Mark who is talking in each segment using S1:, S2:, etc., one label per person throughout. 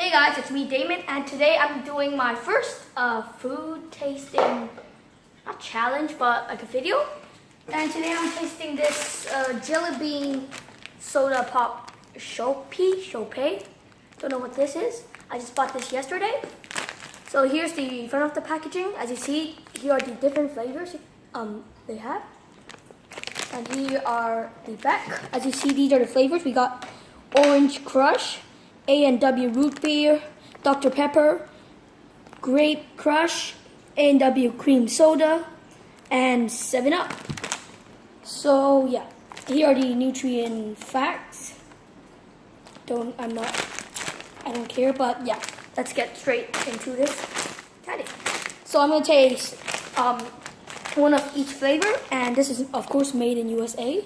S1: Hey guys, it's me Damon, and today I'm doing my first food tasting, not challenge, but like a video. And today I'm tasting this jelly bean soda pop Shoppe. Don't know what this is. I just bought this yesterday. So here's the front of the packaging. As you see, here are the different flavors they have. And here are the back. As you see, these are the flavors. We got Orange Crush, A&W Root Beer, Dr. Pepper, Grape Crush, A&W Cream Soda, and 7-Up. So yeah, here are the nutrient facts. I don't care, but yeah, let's get straight into this. So I'm gonna taste one of each flavor, and this is of course made in USA.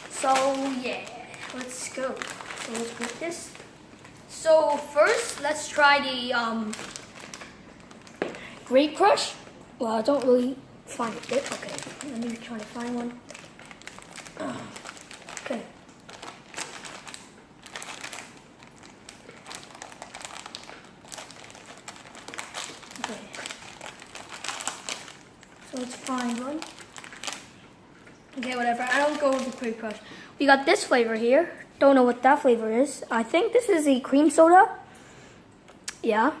S1: So yeah, let's go. So let's put this. So first, let's try the Grape Crush. Well, I don't really find it. Okay, let me try to find one. Okay. Okay. So let's find one. Okay, whatever. I don't go with the Grape Crush. We got this flavor here. Don't know what that flavor is. I think this is a cream soda. Yeah.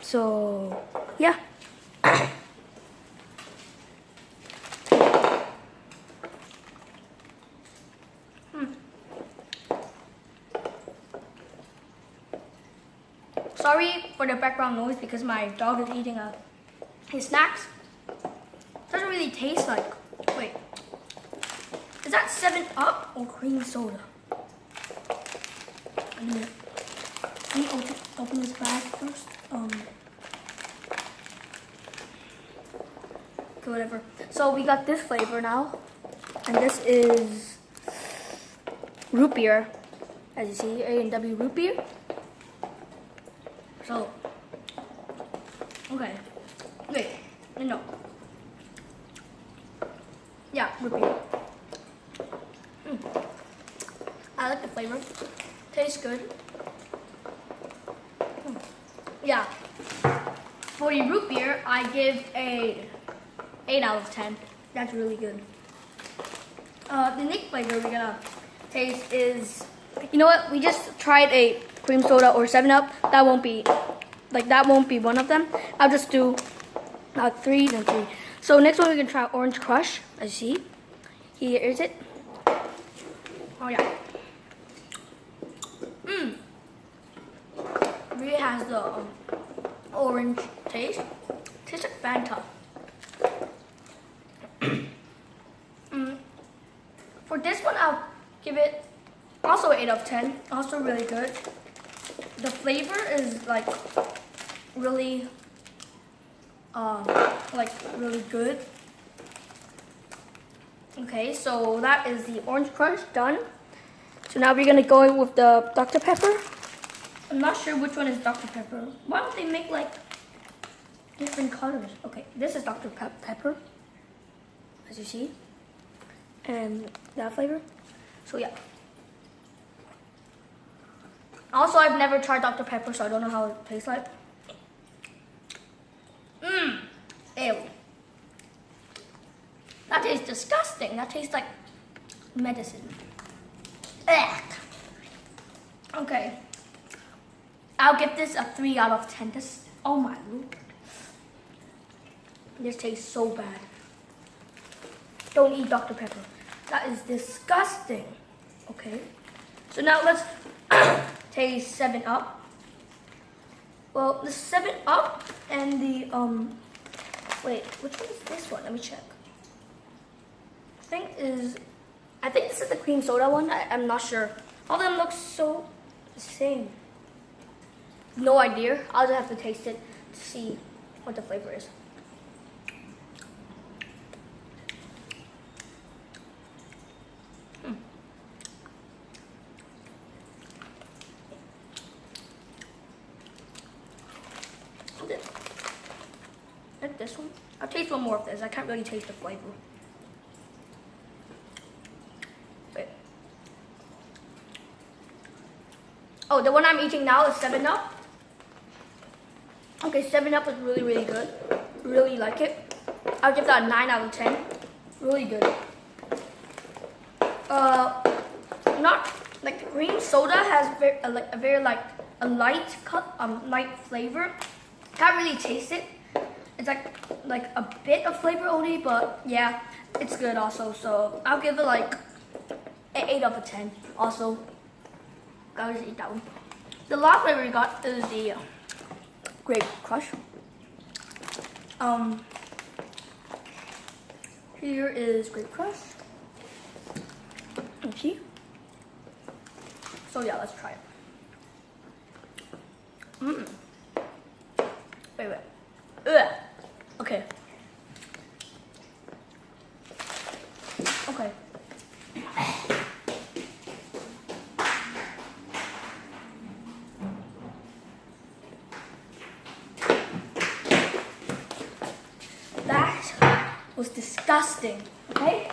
S1: So, yeah. Sorry for the background noise because my dog is eating his snacks. Doesn't really taste like. Wait. Is that 7-Up or cream soda? Let me open this bag first. Okay, whatever. So we got this flavor now, and this is root beer. As you see, A&W root beer. So, okay. Wait, no. Yeah, root beer. I like the flavor. Tastes good. Yeah. For the root beer, I give a 8 out of 10. That's really good. The next flavor we're gonna taste is, you know what? We just tried a cream soda or 7-Up. That won't be one of them. I'll just do 3 then 3. So next one we're gonna try Orange Crush. Let's see. Here is it. Oh yeah. Really has the orange taste. Tastes like Fanta. For this one, I'll give it also 8 out of 10. Also really good. The flavor is like really, really good. Okay, so that is the Orange Crush done. So now we're gonna go in with the Dr. Pepper. I'm not sure which one is Dr. Pepper. Why don't they make like different colors? Okay, this is Dr. Pepper, as you see, and that flavor. So yeah. Also, I've never tried Dr. Pepper, so I don't know how it tastes like. Ew. That tastes disgusting. That tastes like medicine. Ugh. Okay. I'll give this a 3 out of 10. Oh my lord. This tastes so bad. Don't eat Dr. Pepper. That is disgusting. Okay. So now let's taste 7-Up. Well, the 7-Up and the, wait, which one is this one? Let me check. I think this is the cream soda one. I'm not sure. All of them look so the same. No idea. I'll just have to taste it to see what the flavor is. Like this one. I'll taste one more of this. I can't really taste the flavor. Wait. Oh, the one I'm eating now is 7-Up. Okay, 7-Up is really, really good. Really like it. I'll give that a 9 out of 10. Really good. Not like the green soda has a light light flavor. Can't really taste it. It's like a bit of flavor only, but yeah, it's good also. So I'll give it like an 8 out of 10. Also, I'll just eat that one. The last flavor we got is the Grape Crush. Here is Grape Crush. Okay. So yeah, let's try it. Wait. Ugh. Okay. Okay. That was disgusting. Okay?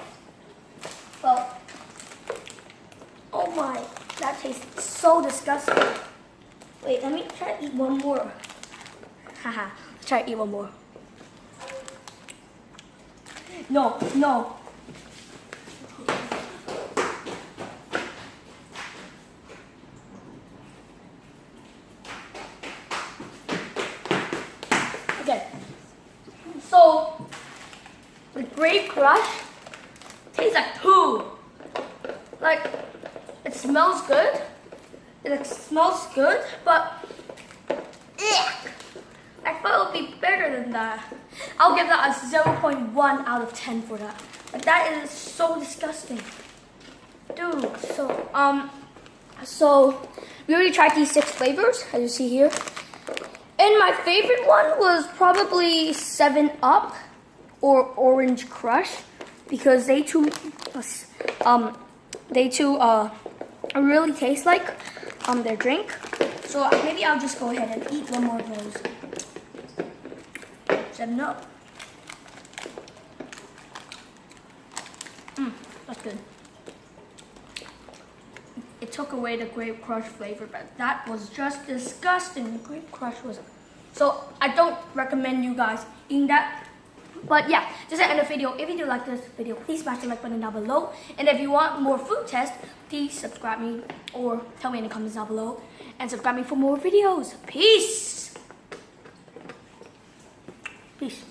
S1: Well, oh my, that tastes so disgusting. Wait, let me try to eat one more. Haha, let's try to eat one more. No. Okay, so the Grape Crush tastes like poo. Like, it smells good. It smells good, but I thought it would be better than that. I'll give that a 0.1 out of 10 for that. Like, that is so disgusting. Dude, so we already tried these 6 flavors, as you see here. And my favorite one was probably 7-Up or Orange Crush, because they two really taste like their drink. So maybe I'll just go ahead and eat one more of those. 7-Up. That's good. It took away the Grape Crush flavor, but that was just disgusting. The Grape Crush was... So I don't recommend you guys eating that. But yeah, just to end the video, if you do like this video, please smash the like button down below. And if you want more food tests, please subscribe me or tell me in the comments down below. And subscribe me for more videos. Peace! Peace.